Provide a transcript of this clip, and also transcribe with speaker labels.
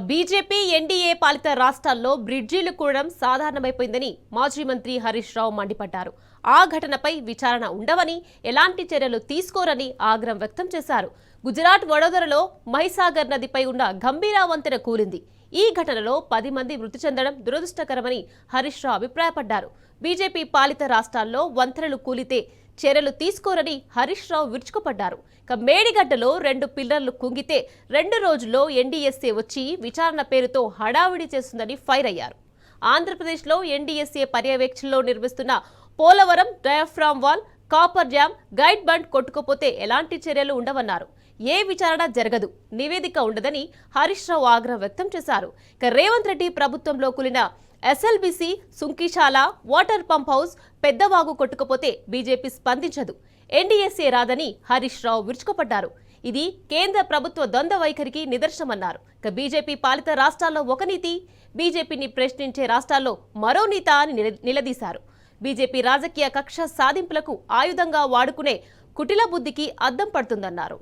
Speaker 1: BJP NDA పాలిత రాష్ట్రాల్లో బ్రిడ్జీలు కూడడం సాధారణమైపోయిందని మాజీ మంత్రి హరీష్ రావు మండిపడ్డారు. ఆ ఘటనపై విచారణ ఉండవని, ఎలాంటి చర్యలు తీసుకోరని ఆగ్రహం వ్యక్తం చేశారు. గుజరాత్ వడోదరలో మహిసాగర్ నదిపై ఉన్న గంభీరా వంతెన కూలింది. ఈ ఘటనలో 10 మంది మృతి చెందడం దురదృష్టకరమని హరీష్ రావు అభిప్రాయపడ్డారు. బీజేపీ పాలిత రాష్ట్రాల్లో వంతెనలు కూలితే చర్యలు తీసుకోరని హరీష్ రావు విరుచుకుపడ్డారు. మేడిగడ్డలో 2 పిల్లర్లు కుంగితే 2 రోజుల్లో ఎన్డీఎస్ఏ వచ్చి విచారణ పేరుతో హడావిడి చేస్తుందని ఫైర్ అయ్యారు. ఆంధ్రప్రదేశ్లో ఎన్డీఎస్ఏ పర్యవేక్షణలో నిర్మిస్తున్న Polavaram diaphragm wall, coffer dam, guide bund కొట్టుకుపోతే ఎలాంటి చర్యలు ఉండవన్నారు. ఏ విచారణ జరగదు, నివేదిక ఉండదని హరీష్ రావు ఆగ్రహం వ్యక్తం చేశారు. రేవంత్ రెడ్డి ప్రభుత్వంలో కూలిన SLBC, Sunkishala, water pump house, Peddavagu కొట్టుకుపోతే బీజేపీ స్పందించదు, ఎన్డీఎస్ఏ రాదని హరీష్ రావు విరుచుకుపడ్డారు. ఇది కేంద్ర ప్రభుత్వ ద్వంద్వ వైఖరికి నిదర్శనమన్నారు. బీజేపీ పాలిత రాష్ట్రాల్లో ఒక నీతి, బీజేపీని ప్రశ్నించే రాష్ట్రాల్లో మరో నీత అని నిలదీశారు. బీజేపీ రాజకీయ కక్ష సాధింపులకు ఆయుధంగా వాడుకునే కుటిల బుద్ధికి అద్దం పడుతుందన్నారు.